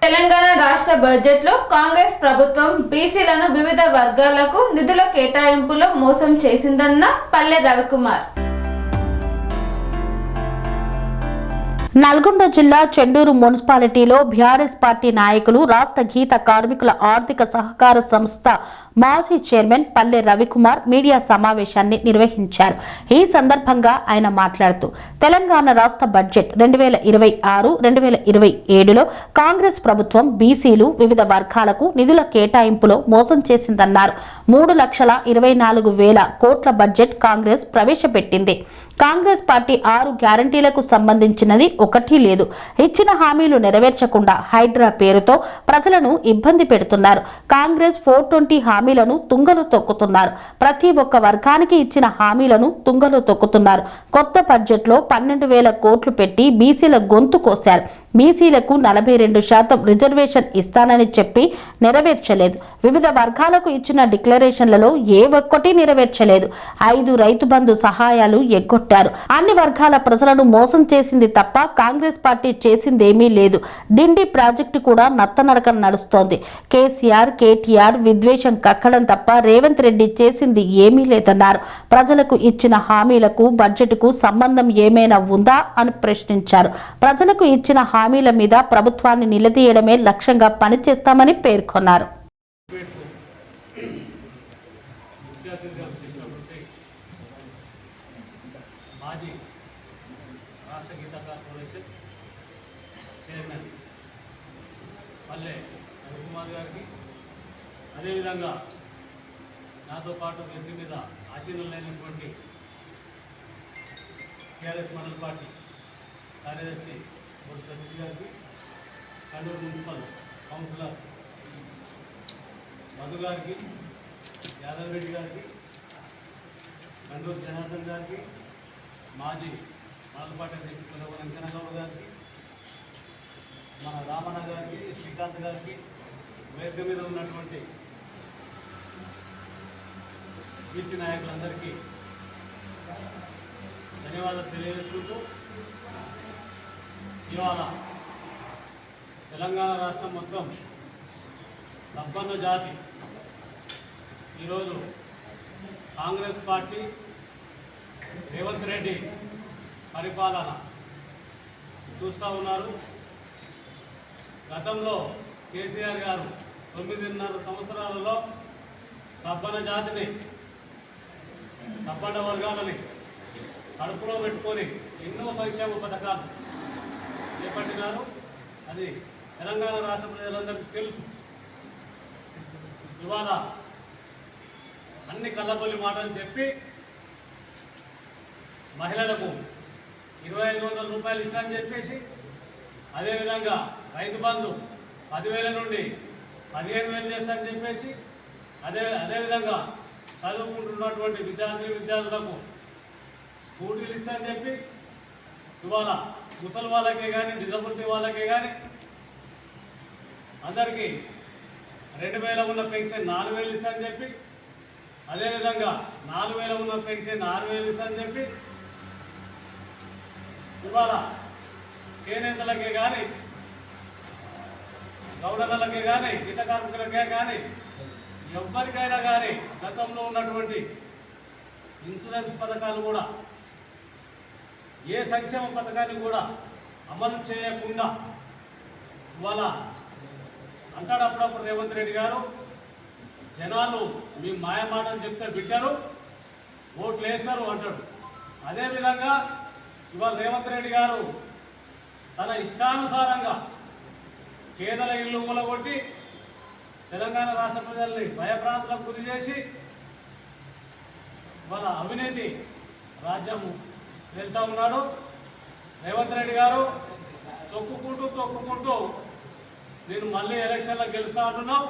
తెలంగాణ రాష్ట్ర బడ్జెట్లో కాంగ్రెస్ ప్రభుత్వం బీసీలను వివిధ వర్గాలకు నిధుల కేటాయింపులో మోసం చేసిందన్న పల్లె రవికుమార్. నల్గొండ జిల్లా చెండూరు మున్సిపాలిటీలో బీఆర్ఎస్ పార్టీ నాయకులు రాష్ట్ర గీత కార్మికుల ఆర్థిక సహకార సంస్థ మాజీ చైర్మన్ పల్లె రవికుమార్ మీడియా సమావేశాన్ని నిర్వహించారు. ఈ సందర్భంగా ఆయన మాట్లాడుతూ తెలంగాణ రాష్ట్ర బడ్జెట్ 2026-2027లో కాంగ్రెస్ ప్రభుత్వం బీసీలు వివిధ వర్గాలకు నిధుల కేటాయింపులో మోసం చేసిందన్నారు. 3,24,000 కోట్ల బడ్జెట్ కాంగ్రెస్ ప్రవేశపెట్టింది. కాంగ్రెస్ పార్టీ 6 గ్యారంటీలకు సంబంధించినది ఒకటి లేదు. ఇచ్చిన హామీలు నెరవేర్చకుండా హైడ్రా పేరుతో ప్రజలను ఇబ్బంది పెడుతున్నారు. కాంగ్రెస్ 420 హామీలను తుంగలు తొక్కుతున్నారు. ప్రతి ఒక్క వర్గానికి ఇచ్చిన హామీలను తుంగలు తొక్కుతున్నారు. కొత్త బడ్జెట్లో 12,000 కోట్లు పెట్టి బీసీల గొంతు కోశారు. బీసీలకు 42% రిజర్వేషన్ ఇస్తానని చెప్పి నెరవేర్చలేదు. వివిధ వర్గాలకు ఇచ్చిన డిక్లరేషన్లలో ఏ ఒక్కటి నెరవేర్చలేదు. 5 రైతు బంధు సహాయాలు ఎగ్గొట్టారు. అన్ని వర్గాల ప్రజలను మోసం చేసింది తప్ప కాంగ్రెస్ పార్టీ చేసిందేమీ లేదు. డిండి ప్రాజెక్టు కూడా నత్తనడక నడుస్తోంది. కేటీఆర్ విద్వేషం కక్కడం తప్ప రేవంత్ రెడ్డి చేసింది ఏమీ లేదన్నారు. ప్రజలకు ఇచ్చిన హామీలకు బడ్జెట్కు సంబంధం ఏమైనా ఉందా అని ప్రశ్నించారు. ప్రజలకు ఇచ్చిన హామీల మీద ప్రభుత్వాన్ని నిలదీయడమే లక్ష్యంగా పనిచేస్తామని పేర్కొన్నారు. మాజీ రాష్ట్ర గీత కార్పొరేషన్ చైర్మన్ పల్లె రవికుమార్ గారికి, అదేవిధంగా నాతో పాటు వ్యక్తి మీద ఆశీనులైనటువంటి టీఆర్ఎస్ మండల పార్టీ కార్యదర్శి బొడ్డు సతీష్ గారికి, కండూరు మున్సిపల్ కౌన్సిలర్ మధు గారికి, యాదవ్ రెడ్డి గారికి, కండూరు జనార్దన్ గారికి, మాజీ మండల పార్టీ అధ్యక్షులు కొలగూడ వెంకన్నగౌడ గారికి, మన రామన్న గారికి, శ్రీకాంత్ గారికి, వేదిక మీద ఉన్నటువంటి బీసీ నాయకులందరికీ ధన్యవాదాలు తెలియజేసుకుంటూ, ఇవాళ తెలంగాణ రాష్ట్రం మొత్తం సంపన్న జాతి ఈరోజు కాంగ్రెస్ పార్టీ రేవంత్ రెడ్డి పరిపాలన చూస్తూ ఉన్నారు. గతంలో కేసీఆర్ గారు 9.5 సంవత్సరాలలో సంపన్న జాతిని, సంపన్న వర్గాలని కడుపులో పెట్టుకొని ఎన్నో సంక్షేమ పథకాలు చేపట్టినారు. అది తెలంగాణ రాష్ట్ర ప్రజలందరికీ తెలుసు. ఇవాళ అన్ని కళ్ళబొల్లి మాటలు చెప్పి మహిళలకు 2,500 రూపాయలు ఇస్తానని చెప్పేసి, అదేవిధంగా రైతు బంధు 10,000 నుండి 15,000 చేస్తానని చెప్పేసి, అదేవిధంగా చదువుకుంటున్నటువంటి విద్యార్థులకు స్కూటీలు ఇస్తానని చెప్పి, ఇవాళ ముసలి వాళ్ళకే కానీ డిజబిలిటీ వాళ్ళకే కానీ అందరికీ 2,000 ఉన్న పెన్షన్ 4,000 ఇస్తానని చెప్పి, అదేవిధంగా 4,000 ఉన్న పెన్షన్ 6,000 ఇస్తానని చెప్పి, ఇవాళ చేనేతలకే కానీ గౌడలకే కానీ గీత కార్మికులకే కానీ ఎవరికైనా కానీ గతంలో ఉన్నటువంటి ఇన్సూరెన్స్ పథకాలు కూడా, ఏ సంక్షేమ పథకాన్ని కూడా అమలు చేయకుండా ఇవాళ అంటాడు అప్పుడప్పుడు రేవంత్ రెడ్డి గారు, జనాలు మీ మాయమాటలు చెప్తే బిడ్డరు, ఓట్లు వేస్తారు అంటాడు. అదేవిధంగా ఇవాళ రేవంత్ రెడ్డి గారు తన ఇష్టానుసారంగా పేదల ఇల్లు కూలగొట్టి తెలంగాణ రాష్ట్ర ప్రజల్ని భయభ్రాంతులకు గురి చేసి వాళ్ళ అవినీతి రాజ్యం వెళ్తూ ఉన్నాడు. రేవంత్ రెడ్డి గారు తొక్కుకుంటూ నేను మళ్ళీ ఎలక్షన్లో గెలుస్తా అంటున్నావు.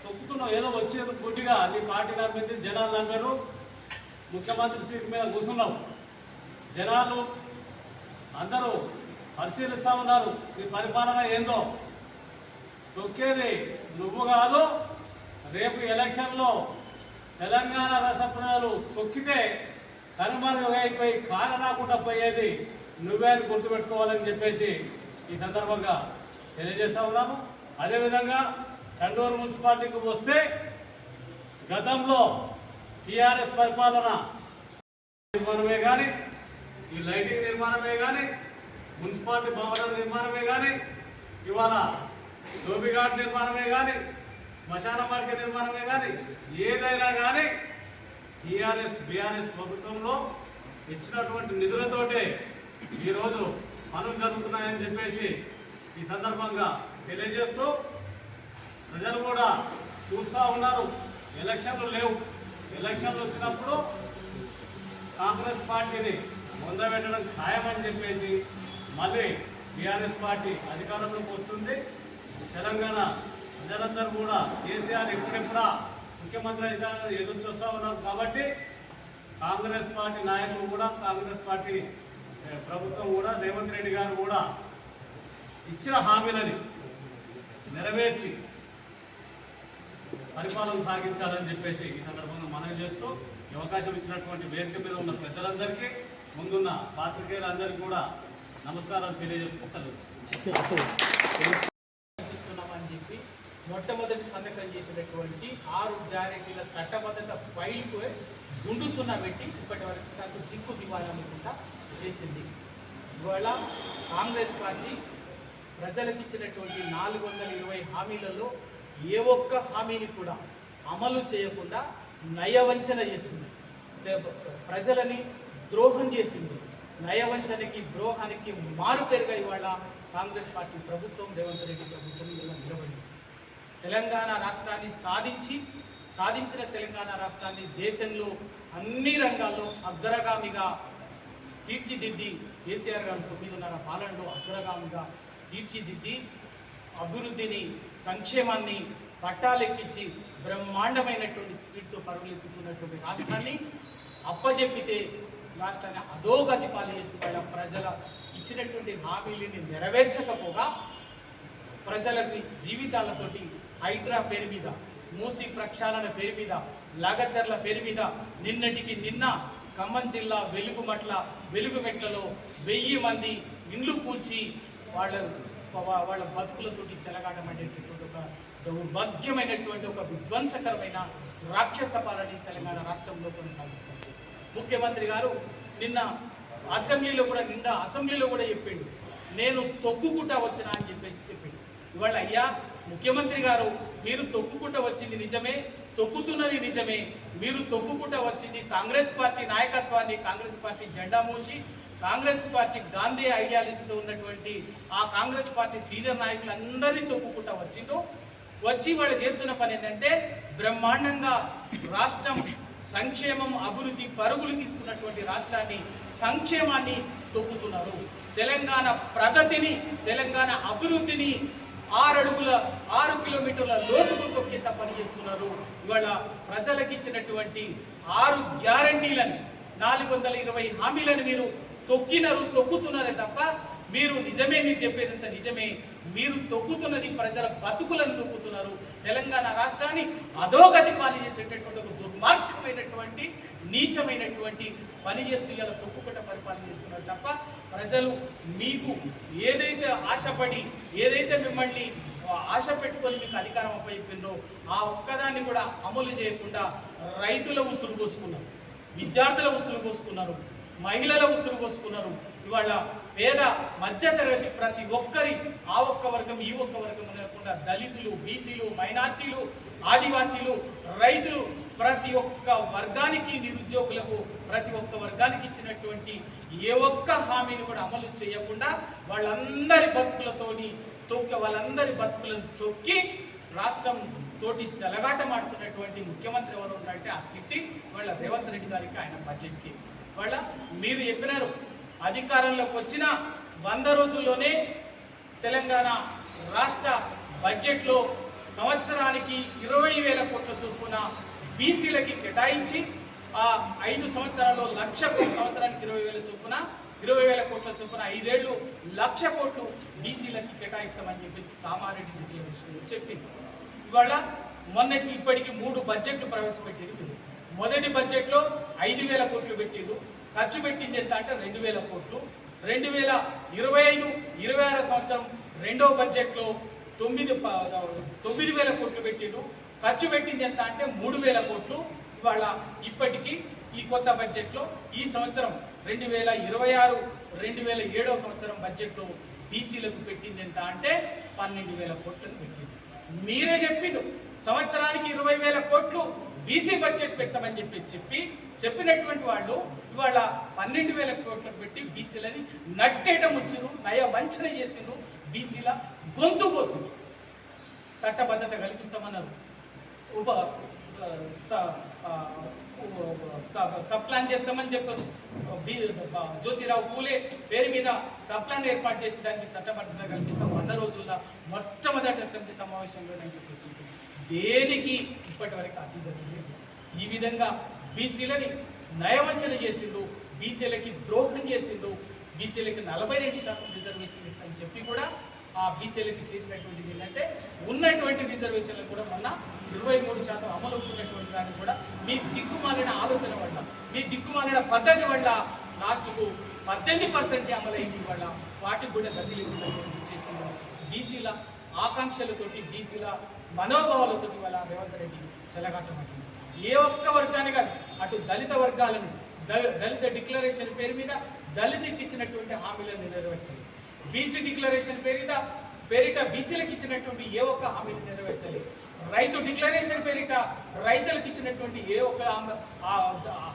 తొక్కుతున్నావు, ఏదో వచ్చేది గుడ్డిగా నీ పార్టీ నమ్మింది, జనాలు నమ్మారు, ముఖ్యమంత్రి సీట్ మీద కూర్చున్నావు. జనాలు అందరూ పరిశీలిస్తూ ఉన్నారు నీ పరిపాలన ఏందో. తొక్కేది నువ్వు కాదు, రేపు ఎలక్షన్లో తెలంగాణ రాష్ట్ర ప్రజలు తొక్కితే కనుమరుగైపోయి కాన రాకుండా పోయేది నువ్వే అని గుర్తుపెట్టుకోవాలని చెప్పేసి ఈ సందర్భంగా తెలియజేస్తా ఉన్నాము. అదేవిధంగా చండూరు మున్సిపాలిటీకి వస్తే గతంలో టీఆర్ఎస్ పరిపాలన నిర్మాణమే కానీ, ఈ లైటింగ్ నిర్మాణమే కానీ, మున్సిపాలిటీ భవనాల నిర్మాణమే కానీ, ఇవాళ డోబిఘాట్ నిర్మాణమే కానీ, శ్మశాన మార్కెట్ నిర్మాణమే కానీ, ఏదైనా కానీ టీఆర్ఎస్ బీఆర్ఎస్ ప్రభుత్వంలో ఇచ్చినటువంటి నిధులతోటే ఈరోజు పనులు జరుగుతున్నాయని చెప్పేసి ఈ సందర్భంగా తెలియజేస్తూ ప్రజలు కూడా చూస్తూ ఉన్నారు. ఎలక్షన్లు లేవు. ఎలక్షన్లు వచ్చినప్పుడు కాంగ్రెస్ పార్టీని ముందబెట్టడం ఖాయమని చెప్పేసి మళ్ళీ బీఆర్ఎస్ పార్టీ అధికారంలోకి వస్తుంది. తెలంగాణ ప్రజలందరూ కూడా కేసీఆర్ ఎప్పుడెప్పుడా ముఖ్యమంత్రి అధికారులు ఎదురు చూస్తూ ఉన్నారు. కాబట్టి కాంగ్రెస్ పార్టీ నాయకులు కూడా, కాంగ్రెస్ పార్టీ ప్రభుత్వం కూడా, రేవంత్ రెడ్డి గారు కూడా ఇచ్చిన హామీలని నెరవేర్చి పరిపాలన సాగించాలని చెప్పేసి ఈ సందర్భంగా మనవి చేస్తూ ఈ అవకాశం ఇచ్చినటువంటి వేదిక మీద ఉన్న పెద్దలందరికీ, ముందున్న పాత్రికేయులందరికీ కూడా నమస్కారాలు తెలియజేస్తున్నామని చెప్పి మొట్టమొదటి సంతకం చేసినటువంటి 6 గ్యారెంటీల చట్టబద్ధత ఫైల్కు గుండు సున్నా పెట్టి ఇప్పటి వరకు నాకు దిక్కు దివాలనుకుంటా చేసింది. ఇవాళ కాంగ్రెస్ పార్టీ ప్రజలకు ఇచ్చినటువంటి 420 హామీలలో ఏ ఒక్క హామీని కూడా అమలు చేయకుండా నయవంచన చేసింది. ప్రజలని ద్రోహం చేసింది. నయవంచనకి, ద్రోహానికి మారుపేరుగా ఇవాళ కాంగ్రెస్ పార్టీ ప్రభుత్వం, రేవంత్ రెడ్డి ప్రభుత్వం ఇలా నిలబడింది. తెలంగాణ రాష్ట్రాన్ని సాధించిన తెలంగాణ రాష్ట్రాన్ని దేశంలో అన్ని రంగాల్లో అగ్రగామిగా తీర్చిదిద్ది, కేసీఆర్ గారు 9.5 పాలనలో అగ్రగామిగా తీర్చిదిద్ది అభివృద్ధిని, సంక్షేమాన్ని పట్టాలెక్కించి బ్రహ్మాండమైనటువంటి స్పీడ్తో పరుగులెత్తుతున్నటువంటి రాష్ట్రాన్ని అప్పజెప్పితే రాష్ట్రాన్ని అధోగతి పాలు చేసి వాళ్ళ ప్రజల ఇచ్చినటువంటి హామీలని నెరవేర్చకపోగా ప్రజలకి జీవితాలతోటి హైడ్రా పేరు మీద, మూసి ప్రక్షాళన పేరు మీద, లాగచర్ల పేరు మీద నిన్నటికి నిన్న ఖమ్మం జిల్లా వెలుగుమెట్లలో 1000 మంది ఇండ్లు కూల్చి వాళ్ళ బతుకులతోటి చెలగాటమనేటటువంటి ఒక దౌర్భాగ్యమైనటువంటి ఒక విధ్వంసకరమైన రాక్షస పాలన తెలంగాణ రాష్ట్రంలో కొనసాగిస్తుంది. ముఖ్యమంత్రి గారు నిన్న అసెంబ్లీలో కూడా చెప్పిండు, నేను తొక్కుకుంటా వచ్చినా అని చెప్పిండు. ఇవాళ అయ్యా ముఖ్యమంత్రి గారు, మీరు తొక్కుకుంటా వచ్చింది నిజమే, తొక్కుతున్నది నిజమే. మీరు తొక్కుకుంటా వచ్చింది కాంగ్రెస్ పార్టీ నాయకత్వాన్ని, కాంగ్రెస్ పార్టీ జెండా మోసి, కాంగ్రెస్ పార్టీ గాంధీ ఐడియాలజీతో ఉన్నటువంటి ఆ కాంగ్రెస్ పార్టీ సీనియర్ నాయకులందరినీ తొక్కుకుంటా వచ్చి వాళ్ళు చేస్తున్న పని ఏంటంటే బ్రహ్మాండంగా రాష్ట్రం సంక్షేమం, అభివృద్ధి పరుగులు తీస్తున్నటువంటి రాష్ట్రాన్ని, సంక్షేమాన్ని తొక్కుతున్నారు. తెలంగాణ ప్రగతిని, తెలంగాణ అభివృద్ధిని 6 కిలోమీటర్ల లోతుకు తొక్కేంత పనిచేస్తున్నారు. ఇవాళ ప్రజలకు ఇచ్చినటువంటి 6 గ్యారంటీలను, 420 హామీలను మీరు తొక్కుతున్నారే తప్ప మీరు నిజమే, మీరు చెప్పేదంతా నిజమే, మీరు తొక్కుతున్నది ప్రజల బతుకులను తొక్కుతున్నారు. తెలంగాణ రాష్ట్రాన్ని అధోగతి పాలు చేసేటటువంటి ఒక దుర్మార్గమైనటువంటి, నీచమైనటువంటి పని చేస్తూ ఇలా తొక్కుకుంట పరిపాలన చేస్తున్నారు తప్ప ప్రజలు మీకు ఏదైతే ఆశపడి, ఏదైతే మిమ్మల్ని ఆశ పెట్టుకొని మీకు అధికారం అప్పచెప్పిందో ఆ ఒక్కదాన్ని కూడా అమలు చేయకుండా రైతుల ఉసురు పోసుకున్నారు, విద్యార్థుల ఉసురు పోసుకున్నారు, మహిళల ఉసురు పోసుకున్నారు. ఇవాళ పేద మధ్యతరగతి ప్రతి ఒక్కరి, ఆ ఒక్క వర్గం ఈ ఒక్క వర్గం లేకుండా దళితులు, బీసీలు, మైనార్టీలు, ఆదివాసీలు, రైతులు, ప్రతి ఒక్క వర్గానికి, నిరుద్యోగులకు ప్రతి ఒక్క వర్గానికి ఇచ్చినటువంటి ఏ ఒక్క హామీని కూడా అమలు చేయకుండా వాళ్ళందరి బతుకులను తొక్కి రాష్ట్రం తోటి చెలగాటమాడుతున్నటువంటి ముఖ్యమంత్రి ఎవరు ఉన్నారంటే ఆ కీర్తి వాళ్ళ రేవంత్ రెడ్డి గారికి, ఆయన బడ్జెట్కి. వాళ్ళ మీరు చెప్పినారు అధికారంలోకి వచ్చిన 100 రోజుల్లోనే తెలంగాణ రాష్ట్ర బడ్జెట్లో సంవత్సరానికి 20,000 కోట్ల చొప్పున బీసీలకి కేటాయించి, ఆ 5 సంవత్సరాల్లో 1,00,000 కోట్ల, సంవత్సరానికి 20,000 కోట్ల చొప్పున 5 ఏళ్ళు 1,00,000 కోట్లు బీసీలకి కేటాయిస్తామని చెప్పేసి కామారెడ్డి డిక్లరేషన్ చెప్పింది. ఇవాళ మొన్నటికి ఇప్పటికి 3 బడ్జెట్లు ప్రవేశపెట్టింది. మొదటి బడ్జెట్లో 5,000 కోట్లు పెట్టిండు, ఖర్చు పెట్టింది ఎంత అంటే 2,000 కోట్లు. 2025-26 సంవత్సరం రెండో బడ్జెట్లో 9,000 కోట్లు పెట్టిండ్రు. ఖర్చు పెట్టింది ఎంత అంటే 3,000 కోట్లు. ఇవాళ ఇప్పటికీ ఈ కొత్త బడ్జెట్లో ఈ సంవత్సరం 2026-27 సంవత్సరం బడ్జెట్లో బీసీలకు పెట్టింది ఎంత అంటే 12,000 కోట్లను పెట్టింది. మీరే చెప్పిండు సంవత్సరానికి 20,000 కోట్లు బీసీ బడ్జెట్ పెట్టమని చెప్పినటువంటి వాళ్ళు ఇవాళ 12,000 కోట్లకు పెట్టి బీసీలని నట్టేట ముచ్చును, నయ వంచన చేసిండ్రు, బీసీల గొంతు కోసిండు. చట్టబద్ధత కల్పిస్తామన్నారు, సబ్ ప్లాన్ చేస్తామని చెప్పారు. జ్యోతిరావు పూలే పేరు మీద సబ్ ప్లాన్ ఏర్పాటు చేసి దానికి చట్టబద్ధత కల్పిస్తాం 100 రోజుల్లో మొట్టమొదటి అసెంబ్లీ సమావేశంలో నేను చెప్పొచ్చి దేనికి ఇప్పటి వరకు అతిగతి లేదు. ఈ విధంగా బీసీలని నయవంచన చేసిండు, బీసీలకి ద్రోహం చేసిండు, బీసీలకి 42% రిజర్వేషన్ ఇస్తామని చెప్పి కూడా ఆ బీసీలకి చేసినటువంటిది ఏంటంటే ఉన్నటువంటి రిజర్వేషన్లు కూడా మొన్న 23% అమలు అవుతున్నటువంటి దాన్ని కూడా మీ దిక్కుమాలిన ఆలోచన వల్ల, మీ దిక్కుమాలిన పద్ధతి వల్ల లాస్ట్కు 18% అమలైంది. వల్ల వాటికి కూడా గతి లేకుండా చేసింది. బీసీల ఆకాంక్షలతోటి, బీసీల మనోభావాలతోటి వల్ల రేవంత్ రెడ్డి చెలగాటమంటుంది. ఏ ఒక్క వర్గాన్ని కాదు, అటు దళిత వర్గాలను దళిత డిక్లరేషన్ పేరు మీద దళితులకు ఇచ్చినటువంటి హామీలను నెరవేర్చాలి, బీసీ డిక్లరేషన్ పేరిట బీసీలకు ఇచ్చినటువంటి ఏ ఒక్క హామీని నెరవేర్చాలి, రైతు డిక్లరేషన్ పేరిట రైతులకు ఇచ్చినటువంటి ఏ ఒక్క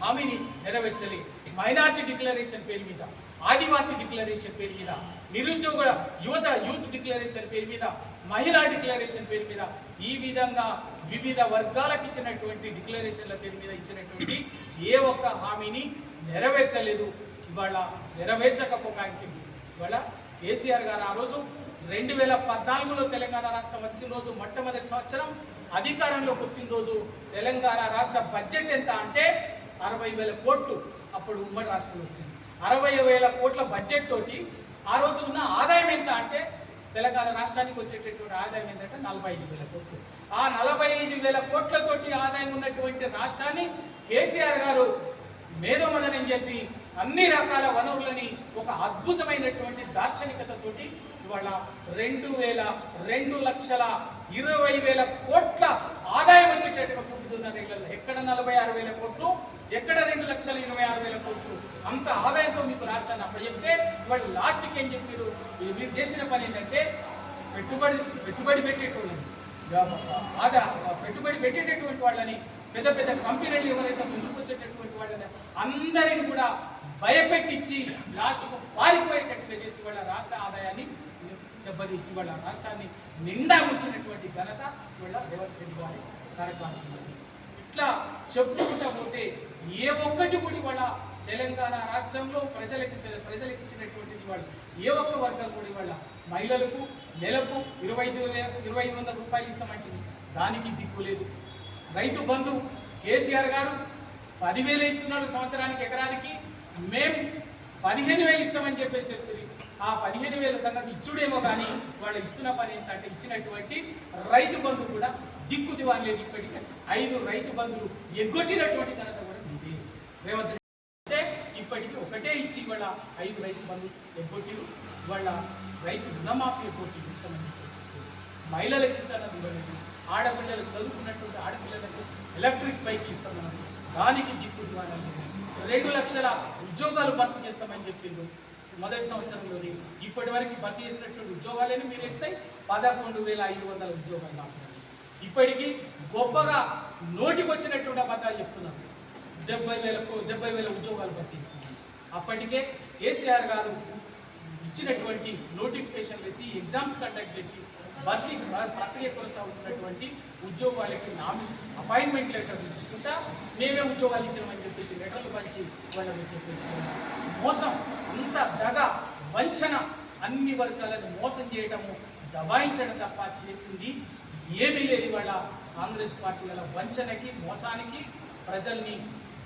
హామీని నెరవేర్చాలి, మైనార్టీ డిక్లరేషన్ పేరు మీద, ఆదివాసీ డిక్లరేషన్ పేరు మీద, నిరుద్యోగ యూత్ డిక్లరేషన్ పేరు మీద, మహిళా డిక్లరేషన్ పేరు మీద, ఈ విధంగా వివిధ వర్గాలకు ఇచ్చినటువంటి డిక్లరేషన్ల పేరు మీద ఇచ్చినటువంటి ఏ ఒక్క హామీని నెరవేర్చలేదు. ఇవాళ నెరవేర్చకపోవడానికి ఇవాళ కేసీఆర్ గారు ఆ రోజు 2014లో తెలంగాణ రాష్ట్రం వచ్చిన రోజు, మొట్టమొదటి సంవత్సరం అధికారంలోకి వచ్చిన రోజు తెలంగాణ రాష్ట్ర బడ్జెట్ ఎంత అంటే 60,000 కోట్లు అప్పుడు ఉమ్మడి రాష్ట్రంలో వచ్చింది. 60,000 కోట్ల బడ్జెట్ తోటి ఆ రోజు ఉన్న ఆదాయం ఎంత అంటే తెలంగాణ రాష్ట్రానికి వచ్చేటటువంటి ఆదాయం ఏంటంటే 45,000 కోట్లు. ఆ 45,000 కోట్లతోటి ఆదాయం ఉన్నటువంటి రాష్ట్రాన్ని కేసీఆర్ గారు మేధోమదనం చేసి అన్ని రకాల వనరులని ఒక అద్భుతమైనటువంటి దార్శనికతతోటి ఇవాళ 2,20,000 కోట్ల ఆదాయం వచ్చేటట్టుగా పుట్టుతున్నారు. ఎక్కడ 46,000 కోట్లు, ఎక్కడ 2,26,000 కోట్లు, అంత ఆదాయంతో మీకు రాష్ట్రాన్ని అప్పచెప్తే వాళ్ళు లాస్ట్కి ఏం చెప్పారు, మీరు చేసిన పని ఏంటంటే పెట్టుబడి పెట్టేటటువంటి వాళ్ళని, పెద్ద పెద్ద కంపెనీలు ఎవరైతే ముందుకు వచ్చేటటువంటి వాళ్ళని అందరిని కూడా భయపెట్టించి లాస్ట్కు పారిపోయేటట్టుగా చేసి వాళ్ళ రాష్ట్ర ఆదాయాన్ని దెబ్బతీసి వాళ్ళ రాష్ట్రాన్ని నిండా ఉంచినటువంటి ఘనత వాళ్ళ రేవంత్ రెడ్డి గారి సర్కారు. ఇట్లా చెప్పుకుంటా పోతే ఏ ఒక్కటి కూడా వాళ్ళ తెలంగాణ రాష్ట్రంలో ప్రజలకు ఇచ్చినటువంటిది వాళ్ళు ఏ ఒక్క వర్గం కూడా వాళ్ళ మహిళలకు నెలకు 2,500 రూపాయలు ఇస్తామంటే దానికి దిక్కు లేదు. రైతు బంధు కేసీఆర్ గారు 10,000 ఇస్తున్నాడు సంవత్సరానికి, ఎకరానికి మేము 15,000 ఇస్తామని చెప్పేసి చెప్తుంది. ఆ 15,000 సంగతి ఇచ్చుడేమో కానీ వాళ్ళు ఇస్తున్న పని ఏంటంటే ఇచ్చినటువంటి రైతు బంధు కూడా దిక్కు దివాన్ లేదు. ఇప్పటికీ 5 రైతు బంధులు ఎగ్గొట్టినటువంటి ఘనత కూడా ఉంది రేవంత్ రెడ్డి. అంటే ఇప్పటికీ ఒకటే ఇచ్చి వాళ్ళ 5 రైతు బంధులు ఎగ్గొట్టి వాళ్ళ రైతు రుణమాఫీ ఎగ్గొట్టి ఇస్తామని చెప్పేసి మహిళలకు ఇస్తానని ఇవ్వలేదు, ఆడపిల్లలకు చదువుకున్నటువంటి ఆడపిల్లలకు ఎలక్ట్రిక్ బైక్ ఇస్తామని దానికి దిక్కు దివాన్ లేదు. 2 లక్షల ఉద్యోగాలు భర్తీ చేస్తామని చెప్పిండు మొదటి సంవత్సరంలోని. ఇప్పటి వరకు భర్తీ చేసినటువంటి ఉద్యోగాలని మీరు ఇస్తాయి 11,500 ఉద్యోగాలు మాత్రమే. ఇప్పటికీ గొప్పగా నోటికి వచ్చినటువంటి అబద్ధాలు చెప్తున్నారు. 70,000 ఉద్యోగాలు భర్తీ ఇస్తున్నారు. అప్పటికే కేసీఆర్ గారు ఇచ్చినటువంటి నోటిఫికేషన్ వేసి ఎగ్జామ్స్ కండక్ట్ చేసి ప్రక్రియ కొనసాగుతున్నటువంటి ఉద్యోగాలకి అపాయింట్మెంట్ లెటర్ ఇచ్చుకుంటా మేమే ఉద్యోగాలు ఇచ్చినామని చెప్పేసి లెటర్లు పంచి వాళ్ళని చెప్పేసి మోసం, అంత దగ వంచన, అన్ని వర్గాలను మోసం చేయటము, దబాయించడం తప్ప చేసింది ఏమీ లేదు. వాళ్ళ కాంగ్రెస్ పార్టీ వాళ్ళ వంచనకి, మోసానికి, ప్రజల్ని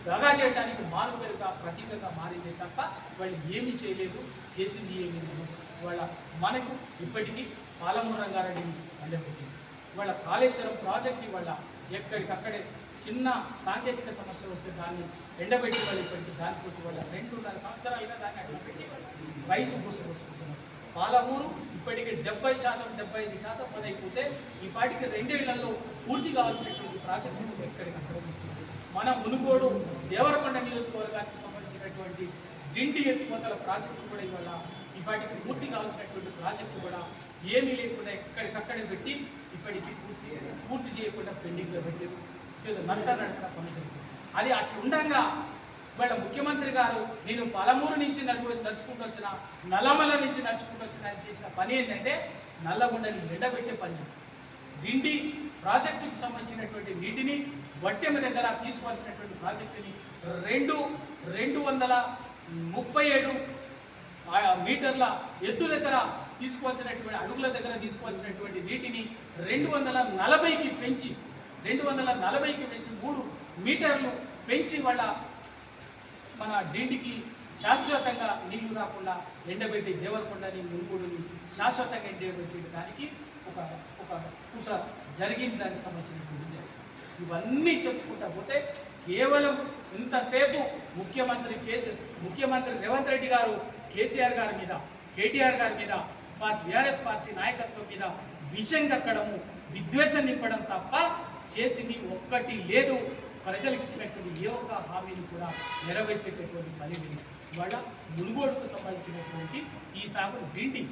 దగా చేయడానికి మారుపేరుగా ప్రతీకగా మారిందే తప్ప వాళ్ళు ఏమీ చేయలేదు, చేసింది ఏమీ లేదు. వాళ్ళ మనకు ఇప్పటికీ పాలమూరు రంగారెడ్డిని అండపెట్టింది. వాళ్ళ కాళేశ్వరం ప్రాజెక్టు వల్ల ఎక్కడికక్కడే చిన్న సాంకేతిక సమస్య వస్తే దాన్ని ఎండబెట్టి వాళ్ళు ఇప్పటికీ దాని కొట్టి వాళ్ళ 2.5 సంవత్సరాలుగా దాన్ని అట్లా పెట్టి రైతు పూసపోసుకుంటున్నారు. పాలమూరు ఇప్పటికీ 70% పని అయిపోతే ఈ పాటికి 2 ఏళ్లలో పూర్తి కావాల్సినటువంటి ప్రాజెక్టులు ఎక్కడికక్కడ మన మునుగోడు దేవరకొండ నియోజకవర్గానికి సంబంధించినటువంటి డిండి ఎత్తిపోతల ప్రాజెక్టు కూడా ఇవాళ ఈ పాటికి పూర్తి కావాల్సినటువంటి ప్రాజెక్టు కూడా ఏమీ లేకుండా ఎక్కడికక్కడే పెట్టి ఇప్పటికీ పూర్తి చేయకుండా పెండింగ్లో పెట్టి నడకన పని జరుగుతుంది. అది అట్లా ఉండగా ఇవాళ ముఖ్యమంత్రి గారు నేను పలమూరు నుంచి నడుచుకుంటూ వచ్చిన, నల్లమల నుంచి నడుచుకుంటూ వచ్చిన అని చేసిన పని ఏంటంటే నల్లగొండని ఎండబెట్టే పని చేస్తుంది. డిండి ప్రాజెక్టుకి సంబంధించినటువంటి నీటిని వట్టెమ దగ్గర తీసుకోవాల్సినటువంటి ప్రాజెక్టుని 237 మీటర్ల ఎత్తు దగ్గర తీసుకోవాల్సినటువంటి అడుగుల దగ్గర తీసుకోవాల్సినటువంటి నీటిని 240కి పెంచి 3 మీటర్లు పెంచి వాళ్ళ మన డిండికి శాశ్వతంగా నీళ్లు రాకుండా ఎండబెట్టి దేవరకొండని మునుగోడుని శాశ్వతంగా ఎండబెట్టడానికి ఒక కుట్ర జరిగింది. దానికి సంబంధించినటువంటి ఇవన్నీ చెప్పుకుంటా పోతే కేవలం ఇంతసేపు ముఖ్యమంత్రి రేవంత్ రెడ్డి గారు కేసీఆర్ గారి మీద, కేటీఆర్ గారి మీద, టీఆర్ఎస్ పార్టీ నాయకత్వం మీద విషం కక్కడము, విద్వేషం నింపడం తప్ప చేసింది ఒక్కటి లేదు. ప్రజలకు ఇచ్చినటువంటి ఏ ఒక్క హామీని కూడా నెరవేర్చేటటువంటి పని లేదు. ఇవాళ మునుగోడుకు సంబంధించినటువంటి ఈ సాగు డిండి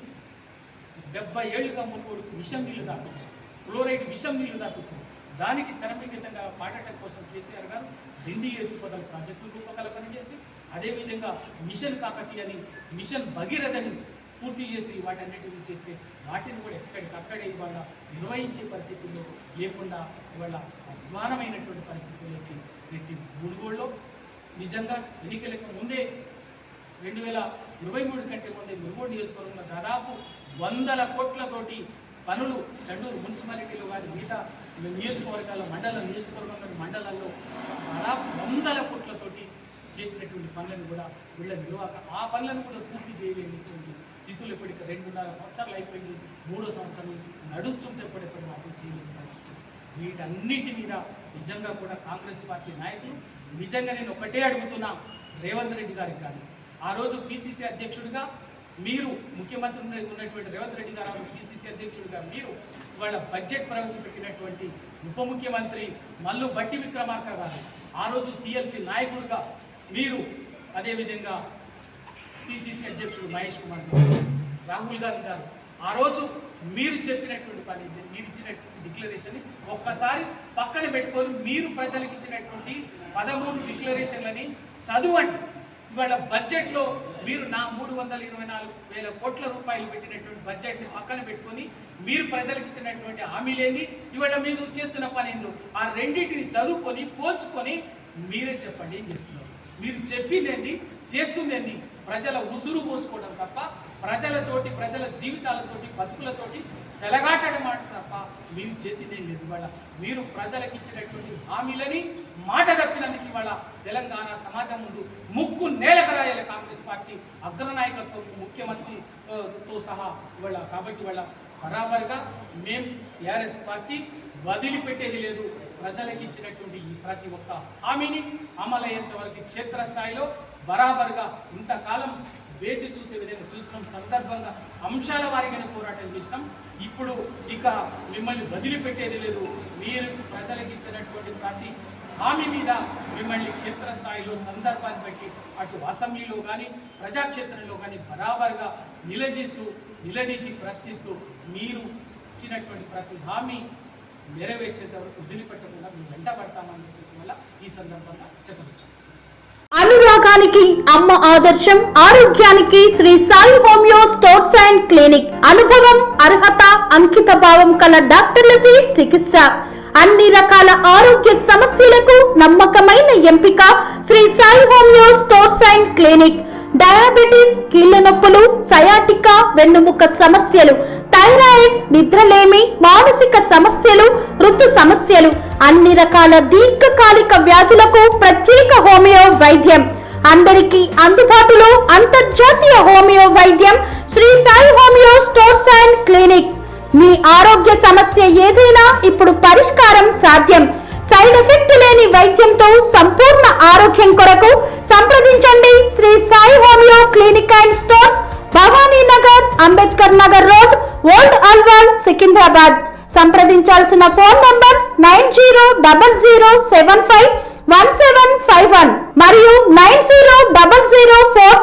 70 ఏళ్లుగా మునుగోడుకు విషం నీళ్లు దాపించారు, ఫ్లోరైడ్ విషం నీళ్లు దాపించారు. దానికి చరమీకృతంగా పాడటం కోసం కేసీఆర్ గారు డిండి ఎత్తిపోతల ప్రాజెక్టులు రూపకల్పన చేసి, అదేవిధంగా మిషన్ కాకతీయ అని, మిషన్ భగీరథని పూర్తి చేసి వాటన్నిటిని చేస్తే వాటిని కూడా ఎక్కడికక్కడే ఇవాళ నిర్వహించే పరిస్థితుల్లో లేకుండా ఇవాళ అధ్వానమైనటువంటి పరిస్థితుల్లోకి నెట్టి మునుగోడులో నిజంగా ఎన్నికలకు ముందే 2023 కంటే ముందే మునుగోడు నియోజకవర్గంలో దాదాపు 100 కోట్లతోటి పనులు చండూరు మున్సిపాలిటీలో కానీ మిగతా నియోజకవర్గాల మండలాల్లో దాదాపు 100 కోట్లతోటి చేసినటువంటి పనులను కూడా వీళ్ళ నిర్వాహక ఆ పనులను కూడా పూర్తి చేయలేనటువంటి స్థితులు ఇప్పటికీ 2.5 సంవత్సరాలు అయిపోయింది. 3వ సంవత్సరం నడుస్తుంటే ఎప్పటికప్పుడు వాటిని చేయలేని పరిస్థితి. వీటన్నిటి మీద నిజంగా కూడా కాంగ్రెస్ పార్టీ నాయకులు నిజంగా నేను ఒకటే అడుగుతున్నా, రేవంత్ రెడ్డి గారికి కానీ ఆ రోజు పిసిసి అధ్యక్షుడిగా మీరు, ముఖ్యమంత్రి ఉన్నటువంటి రేవంత్ రెడ్డి గారు పిసిసి అధ్యక్షుడిగా మీరు ఇవాళ బడ్జెట్ ప్రవేశపెట్టినటువంటి ఉప ముఖ్యమంత్రి మల్లు బట్టి విక్రమార్క గారు, ఆ రోజు సిఎల్పి నాయకుడిగా మీరు, అదేవిధంగా పిసిసి అధ్యక్షుడు మహేష్ కుమార్ గారు, రాహుల్ గాంధీ గారు ఆ రోజు మీరు చెప్పినటువంటి పని, మీరు ఇచ్చిన డిక్లరేషన్ని ఒక్కసారి పక్కన పెట్టుకొని మీరు ప్రజలకు ఇచ్చినటువంటి 13 డిక్లరేషన్లని చదవండి. ఇవాళ బడ్జెట్లో మీరు నా 324,000 కోట్ల రూపాయలు పెట్టినటువంటి బడ్జెట్ని పక్కన పెట్టుకొని మీరు ప్రజలకు ఇచ్చినటువంటి హామీలేంది, ఇవాళ మీరు చేస్తున్న పని ఏందో ఆ రెండింటిని చదువుకొని పోల్చుకొని మీరే చెప్పండి ఏం చేస్తున్నారు. మీరు చెప్పిందేంటి, చేస్తుందేంటి, ప్రజల ఉసురు పోసుకోవడం తప్ప, ప్రజలతోటి, ప్రజల జీవితాలతోటి, బతుకులతోటి చెలగాటడం మాట తప్ప మీరు చేసిందేం లేదు. ఇవాళ మీరు ప్రజలకు ఇచ్చినటువంటి హామీలని మాట తప్పినందుకు ఇవాళ తెలంగాణ సమాజం ముందు ముక్కు నేలకరాయాలి కాంగ్రెస్ పార్టీ అగ్రనాయకత్వం, ముఖ్యమంత్రితో సహా ఇవాళ. కాబట్టి ఇవాళ బరాబర్గా మేము టీఆర్ఎస్ పార్టీ వదిలిపెట్టేది లేదు. ప్రజలకు ఇచ్చినటువంటి ఈ ప్రతి ఒక్క హామీని అమలయ్యేంత వరకు క్షేత్రస్థాయిలో బరాబర్గా ఇంతకాలం వేచి చూసే విధంగా చూసిన సందర్భంగా అంశాల వారిగానే పోరాటం చేసినాం. ఇప్పుడు ఇక మిమ్మల్ని వదిలిపెట్టేది లేదు. మీరు ప్రజలకు ఇచ్చినటువంటి ప్రతి హామీ మీద మిమ్మల్ని క్షేత్రస్థాయిలో సందర్భాన్ని బట్టి అటు అసెంబ్లీలో కానీ ప్రజాక్షేత్రంలో కానీ బరాబర్గా నిలదీసి ప్రశ్నిస్తూ మీరు ఇచ్చినటువంటి ప్రతి హామీ నెరవేర్చేంత వరకు వదిలిపెట్టకుండా మేము వెంటబడతామని చెప్పేసి వల్ల ఈ సందర్భంగా చెప్పవచ్చు. అనురాగానికి అమ్మ ఆదర్శం, ఆరోగ్యానికి Shri Sai homeo stores and clinic. అనుభవం, అర్హత, అంకిత భావం కల డాక్టర్లచే చికిత్స. అన్ని రకాల ఆరోగ్య సమస్యలకు నమ్మకమైన ఎంపిక Shri Sai homeo stores and clinic. Diabetes, కీళ్ల నొప్పులు, సయాటికా, వెన్నుముక సమస్యలు, థైరాయిడ్, నిద్రలేమి, మానసిక సమస్యలు, ఋతు సమస్యలు, అన్ని రకాల దీర్ఘకాలిక వ్యాధులకు ప్రత్యేక హోమియో వైద్యం. అందరికీ అందుబాటులో అంతర్జాతీయ హోమియో వైద్యం Shri Sai homeo stores and clinic. మీ ఆరోగ్య సమస్య ఏదైనా ఇప్పుడు పరిష్కారం సాధ్యం. సైడ్ ఎఫెక్ట్ లేని వైద్యంతో సంపూర్ణ ఆరోగ్యం కొరకు సంప్రదించండి Shri Sai homeo clinic and stores, Bhavani Nagar, Ambedkar Nagar road, old Alwal, Secunderabad. సంప్రదించాల్సిన ఫోన్ నంబర్స్ 9000751751 మరియు 900047